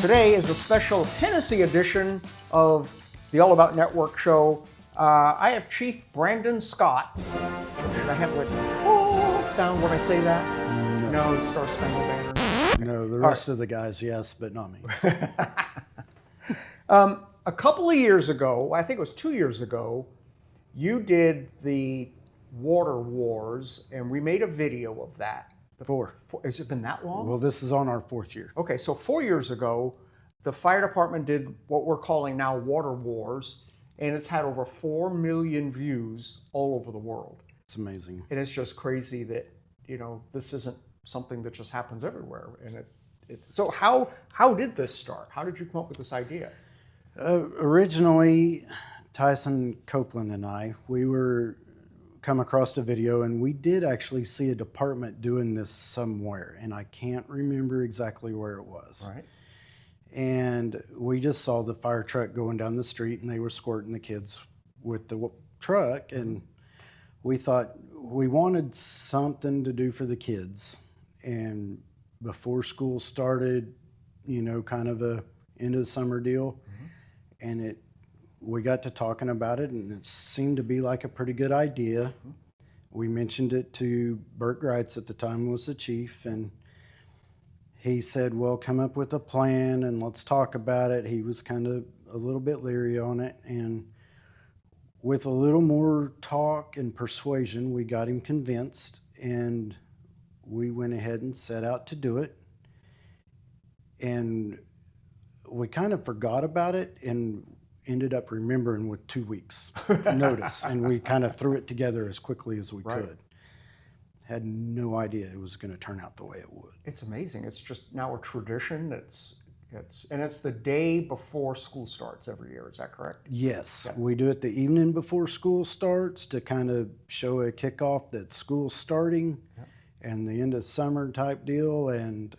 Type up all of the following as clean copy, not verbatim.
Today is a special Hennessy edition of the All About Network show. I have Chief Brandon Scott. Should I have like sound when I say that? No, Star Spangled Banner. No, the rest of the guys, yes, but not me. A couple of years ago, I think it was 2 years ago, you did the water wars, and we made a video of that. Has it been that long? Well, this is on our 4th year. Okay, so 4 years ago, the fire department did what we're calling now water wars, and it's had over 4 million views all over the world. It's amazing. And it's just crazy that, this isn't something that just happens everywhere. And so how did this start? How did you come up with this idea? Originally, Tyson Copeland and I, we were come across a video, and we did actually see a department doing this somewhere, and I can't remember exactly where it was. Right. And we just saw the fire truck going down the street, and they were squirting the kids with the truck, and we thought we wanted something to do for the kids. And before school started, kind of a end of the summer deal, and we got to talking about it, and it seemed to be like a pretty good idea. We mentioned it to Bert Greitz at the time, was the chief, and he said, well, come up with a plan and let's talk about it. He was kind of a little bit leery on it, and with a little more talk and persuasion, we got him convinced, and we went ahead and set out to do it. And we kind of forgot about it and ended up remembering with 2 weeks notice, and we kind of threw it together as quickly as we could. Had no idea it was going to turn out the way it would. It's amazing. It's just now a tradition. It's the day before school starts every year. Is that correct? Yes, Yeah. We do it the evening before school starts to kind of show a kickoff that school's starting, and the end of summer type deal, and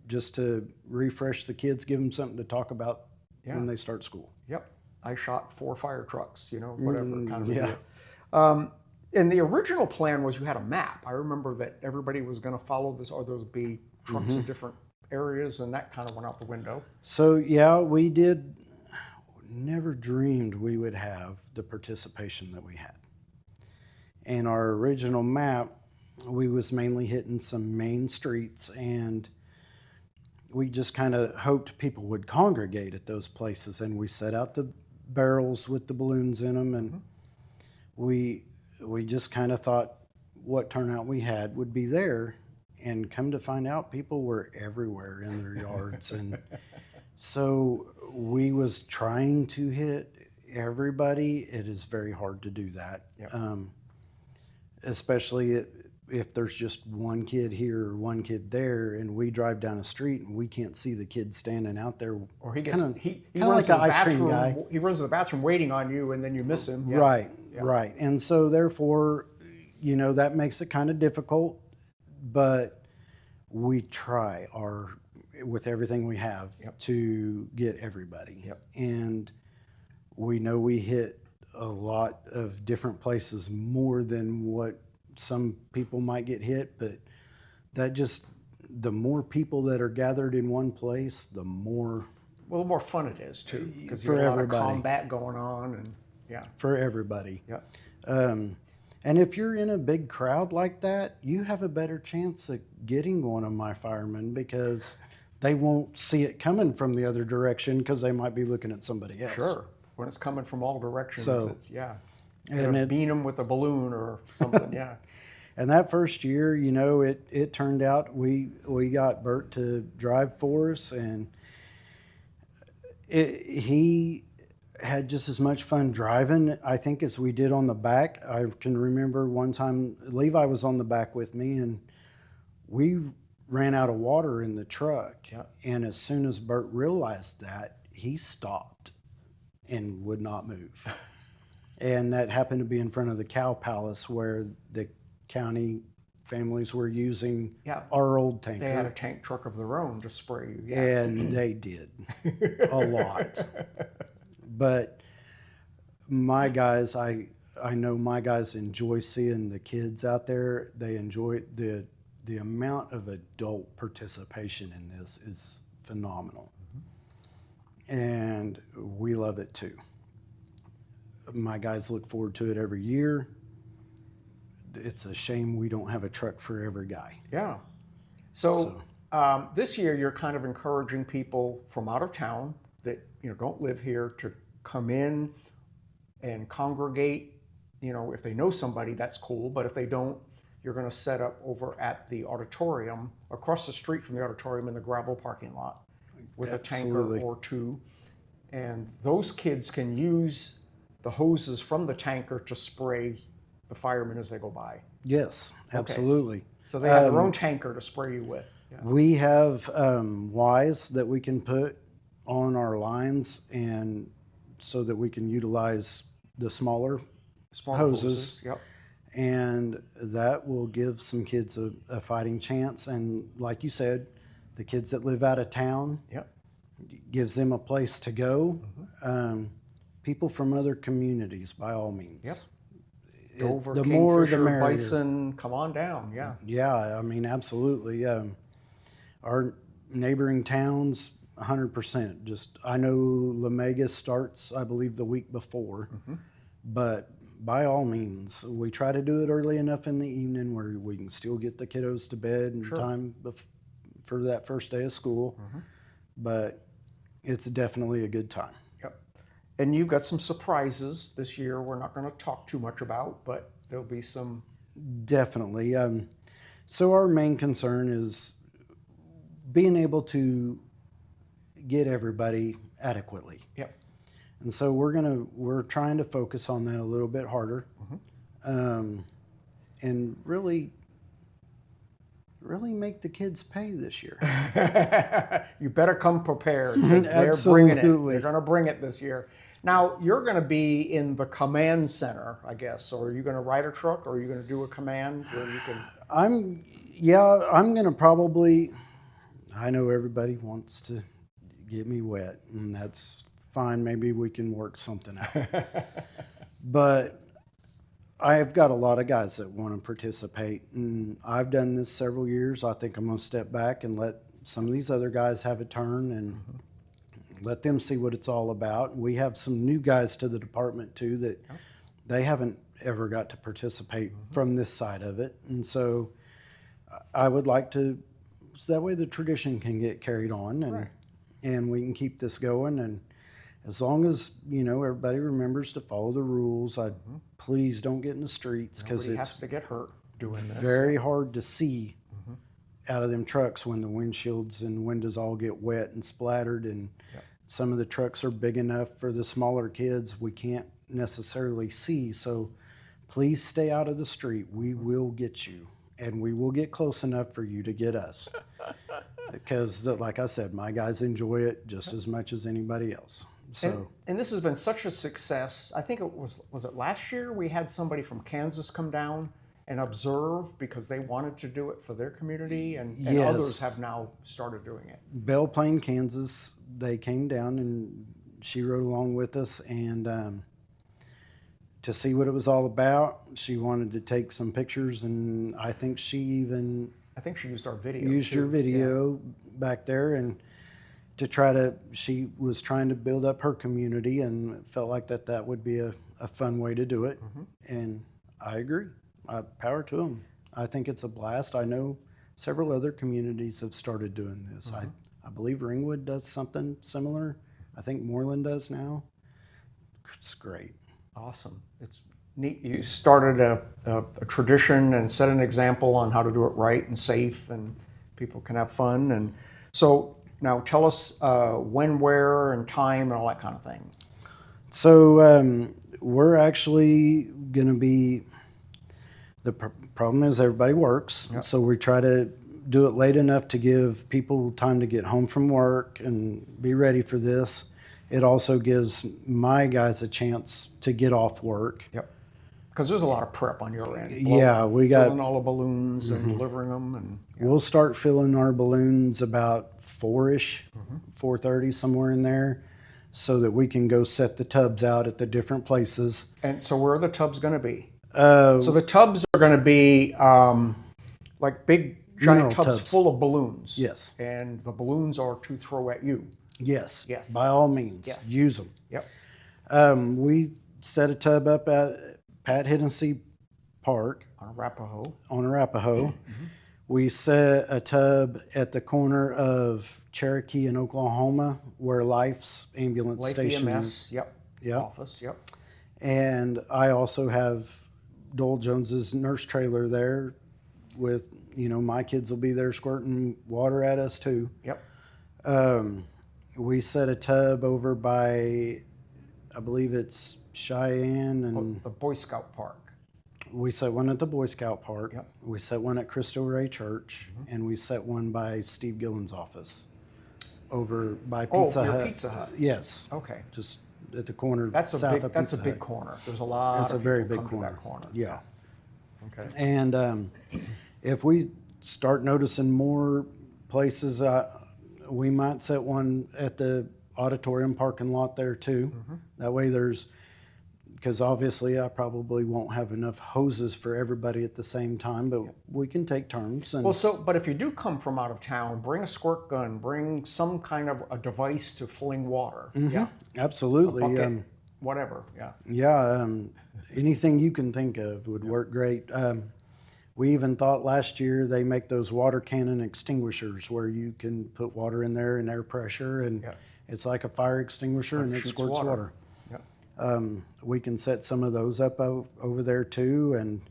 just to refresh the kids, give them something to talk about when they start school. Yep. I shot 4 fire trucks, whatever kind of yeah. deal. And the original plan was you had a map. I remember that everybody was going to follow this, or there would be trucks in different areas, and that kind of went out the window. So, we did, never dreamed we would have the participation that we had. And our original map, we was mainly hitting some main streets, and we just kind of hoped people would congregate at those places, and we set out the barrels with the balloons in them, and we just kind of thought what turnout we had would be there, and come to find out people were everywhere in their yards. And so we was trying to hit everybody. It is very hard to do that, especially if there's just one kid here or one kid there, and we drive down a street and we can't see the kid standing out there. Or he gets he runs like to an ice cream guy. He runs to the bathroom waiting on you, and then you miss him. Right. And so therefore, that makes it kind of difficult, but we try with everything we have to get everybody. And we know we hit a lot of different places more than what some people might get hit, but the more people that are gathered in one place, the more fun it is too, because for you have a lot everybody. of combat going on, and for everybody. And if you're in a big crowd like that, you have a better chance of getting one of my firemen, because they won't see it coming from the other direction, because they might be looking at somebody else. Sure, when it's coming from all directions, and beat them with a balloon or something. And that first year, it turned out we got Bert to drive for us, and he had just as much fun driving, I think, as we did on the back. I can remember one time Levi was on the back with me, and we ran out of water in the truck. And as soon as Bert realized that, he stopped and would not move. And that happened to be in front of the Cow Palace, where the county families were using our old tanker. They had a tank truck of their own to spray you. And they did a lot. But my guys, I know my guys enjoy seeing the kids out there. They enjoy the amount of adult participation in this is phenomenal. And we love it too. My guys look forward to it every year. It's a shame we don't have a truck for every guy. Yeah. So this year you're kind of encouraging people from out of town that don't live here to come in and congregate. If they know somebody, that's cool. But if they don't, you're going to set up over at the auditorium, across the street from the auditorium in the gravel parking lot with Absolutely. a tanker or two. And those kids can use the hoses from the tanker to spray the firemen as they go by. Yes, absolutely. So they have their own tanker to spray you with. Yeah. We have Ys that we can put on our lines, and so that we can utilize the smaller hoses. Yep. And that will give some kids a fighting chance. And like you said, the kids that live out of town, Yep. gives them a place to go. People from other communities, by all means. Yep. Dover, the more the Kingfisher, merrier. Bison, come on down. Yeah. Yeah, I mean, absolutely. Our neighboring towns, 100%. Just, I know Lamega starts, I believe, the week before, but by all means, we try to do it early enough in the evening where we can still get the kiddos to bed in time for that first day of school. But it's definitely a good time. Yep. And you've got some surprises this year we're not going to talk too much about, but there'll be some. Definitely. So our main concern is being able to get everybody adequately. Yep. And so we're trying to focus on that a little bit harder, and really make the kids pay this year. You better come prepared, because they're bringing it. Absolutely. They're going to bring it this year. Now, you're going to be in the command center, I guess. Or are you going to ride a truck, or are you going to do a command where you can? I'm going to probably, I know everybody wants to get me wet, and that's fine. Maybe we can work something out. But I've got a lot of guys that want to participate, and I've done this several years. I think I'm going to step back and let some of these other guys have a turn and let them see what it's all about. We have some new guys to the department too that they haven't ever got to participate from this side of it. And so I would like to, so that way the tradition can get carried on, and we can keep this going. And as long as, everybody remembers to follow the rules, please don't get in the streets, because Nobody it's has to get hurt doing this. very hard to see out of them trucks when the windshields and windows all get wet and splattered. And some of the trucks are big enough for the smaller kids we can't necessarily see. So please stay out of the street. We will get you, and we will get close enough for you to get us. Because, like I said, my guys enjoy it just as much as anybody else. So, and this has been such a success. I think it was it last year we had somebody from Kansas come down and observe because they wanted to do it for their community, and others have now started doing it. Belle Plaine, Kansas, they came down and she rode along with us, and to see what it was all about. She wanted to take some pictures, and I think she used our video. Used your video back there, and she was trying to build up her community, and felt like that would be a fun way to do it. And I agree. Power to them. I think it's a blast. I know several other communities have started doing this. I believe Ringwood does something similar. I think Moreland does now. It's great. Awesome. It's neat. You started a tradition and set an example on how to do it right and safe, and people can have fun. And so now tell us when, where, and time, and all that kind of thing. So we're actually going to be, the problem is everybody works. So we try to do it late enough to give people time to get home from work and be ready for this. It also gives my guys a chance to get off work. Yep. Because there's a lot of prep on your end. We got filling all the balloons and delivering them, and we'll start filling our balloons about 4-ish, 4:30, somewhere in there, so that we can go set the tubs out at the different places. And so where are the tubs going to be? So the tubs are going to be like big giant tubs full of balloons. Yes. And the balloons are to throw at you. Yes. Yes. By all means, use them. Yep. We set a tub up at Pat Hennessy Park On Arapahoe. Mm-hmm. We set a tub at the corner of Cherokee and Oklahoma, where Life's ambulance station EMS, is. Yep. Office, yep. And I also have Dole Jones's nurse trailer there with, my kids will be there squirting water at us too. Yep. We set a tub over by, I believe it's Cheyenne and The Boy Scout Park. we set one at the Boy Scout Park. Yep. We set one at Cristo Rey Church, and we set one by Steve Gillen's office over by Pizza Hut. Pizza Hut. Yes. Okay. Just at the corner. That's a south big. of That's a Pizza big Hut. corner. There's a lot. It's a of very people big come to corner. that corner. Yeah. Okay. And if we start noticing more places, we might set one at the auditorium parking lot there too. Mm-hmm. That way because obviously I probably won't have enough hoses for everybody at the same time, but we can take turns. And But if you do come from out of town, bring a squirt gun, bring some kind of a device to fling water. Mm-hmm. Yeah. Absolutely. A bucket, whatever. Yeah. Yeah. Anything you can think of would work great. We even thought last year they make those water cannon extinguishers where you can put water in there and air pressure, and it's like a fire extinguisher and it squirts water. We can set some of those up over there too, and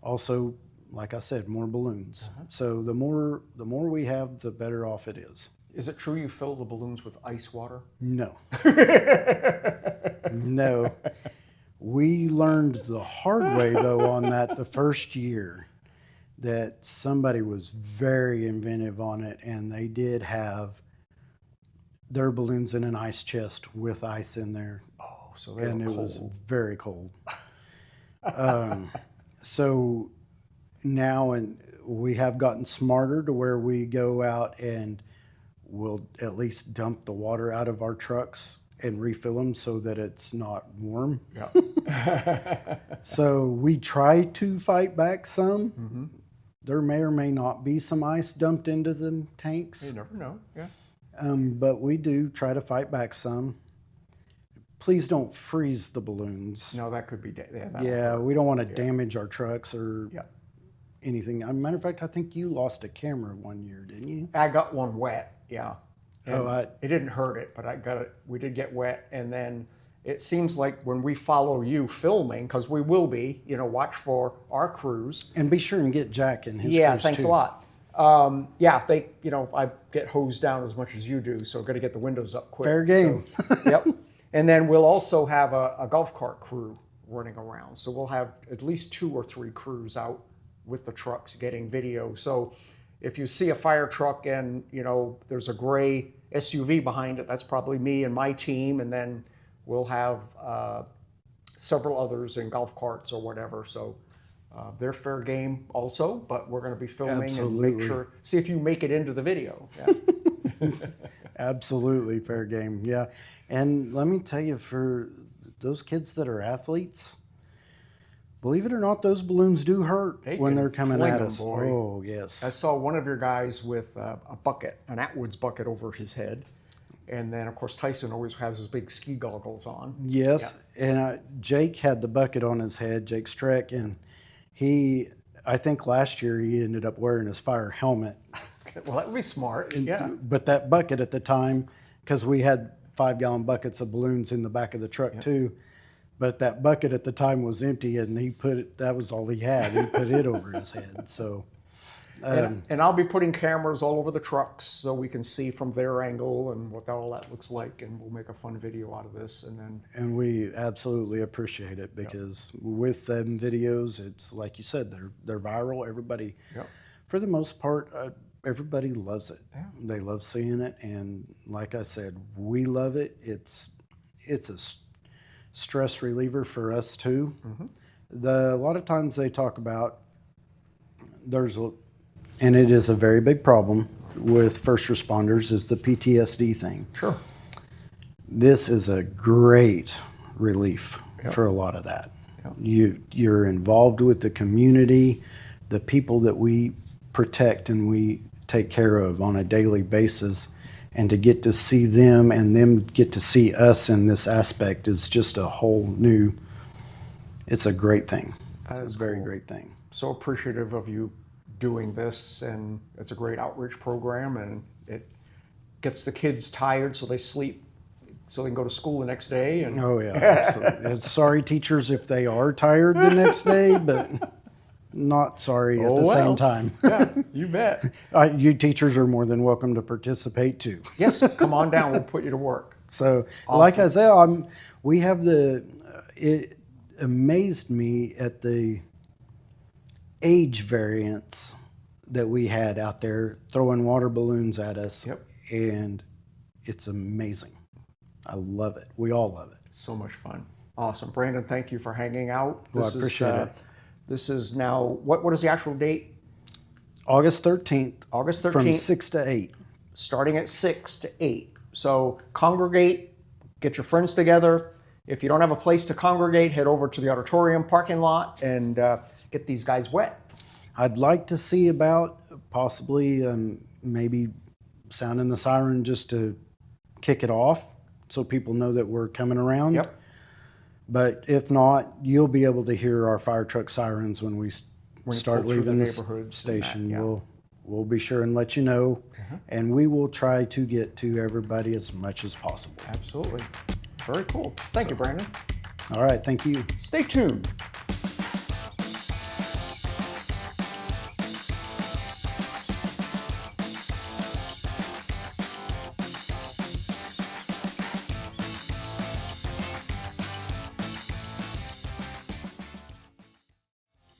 also, like I said, more balloons. So the more we have, the better off it is. Is it true you fill the balloons with ice water? No. No. We learned the hard way though on that the first year, that somebody was very inventive on it, and they did have their balloons in an ice chest with ice in there. Oh, so and it was very cold. So now, and we have gotten smarter to where we go out and we'll at least dump the water out of our trucks and refill them so that it's not warm. Yeah. So we try to fight back some. Mm-hmm. There may or may not be some ice dumped into the tanks. You never know. Yeah. But we do try to fight back some. Please don't freeze the balloons. No, that could be. We don't want to damage our trucks or Yeah. anything. As a matter of fact, I think you lost a camera one year, didn't you? I got one wet. Yeah. And Oh, it didn't hurt it, but I got it. We did get wet, and then it seems like when we follow you filming, because we will be, watch for our crews. And be sure and get Jack and his Yeah, crews thanks too. a lot. They, I get hosed down as much as you do, so got to get the windows up quick. Fair game. So, yep. And then we'll also have a golf cart crew running around. So we'll have at least 2 or 3 crews out with the trucks getting video. So if you see a fire truck and, there's a gray SUV behind it, that's probably me and my team. And then we'll have several others in golf carts or whatever. So they're fair game also, but we're going to be filming Absolutely. and make sure, see if you make it into the video. Yeah. Absolutely fair game. Yeah. And let me tell you, for those kids that are athletes, believe it or not, those balloons do hurt when they're coming fling at 'em, us. boy. Oh, yes. I saw one of your guys with a bucket, an Atwoods bucket over his head. And then, of course, Tyson always has his big ski goggles on. Yes. And Jake had the bucket on his head, Jake Streck, and I think last year he ended up wearing his fire helmet. Well, that would be smart. Yeah. But that bucket at the time, because we had 5-gallon buckets of balloons in the back of the truck too, but that bucket at the time was empty, and that was all he had. He put it over his head. So, and I'll be putting cameras all over the trucks so we can see from their angle and what all that looks like, and we'll make a fun video out of this. And we absolutely appreciate it, because with them videos, it's like you said, they're viral. Everybody, for the most part, everybody loves it. Yeah. They love seeing it, and like I said, we love it. It's a stress reliever for us too. Mm-hmm. A lot of times they talk about and it is a very big problem with first responders, is the PTSD thing. Sure. This is a great relief for a lot of that. Yep. You're involved with the community, the people that we protect and we take care of on a daily basis. And to get to see them and them get to see us in this aspect is just a whole new, it's a great thing. It's a very great thing. So appreciative of you doing this, and it's a great outreach program, and it gets the kids tired so they sleep so they can go to school the next day. And Oh yeah. Sorry teachers if they are tired the next day, but not sorry at the same time. Yeah, you bet. You teachers are more than welcome to participate too. Yes, come on down. We'll put you to work. So, Awesome. like I said, we have it amazed me at the age variance that we had out there throwing water balloons at us. Yep. And it's amazing. I love it. We all love it. So much fun. Awesome. Brandon, thank you for hanging out. Well, I appreciate it. This is now, what is the actual date? August 13th. August 13th. From 6 to 8. Starting at 6 to 8. So congregate, get your friends together. If you don't have a place to congregate, head over to the auditorium parking lot and get these guys wet. I'd like to see about possibly maybe sounding the siren just to kick it off so people know that we're coming around. Yep. But if not, you'll be able to hear our fire truck sirens when we start pull through leaving the the neighborhoods station. and that, yeah. We'll be sure and let you know, and we will try to get to everybody as much as possible. Absolutely. Very cool. Thank you, Brandon. All right, thank you. Stay tuned.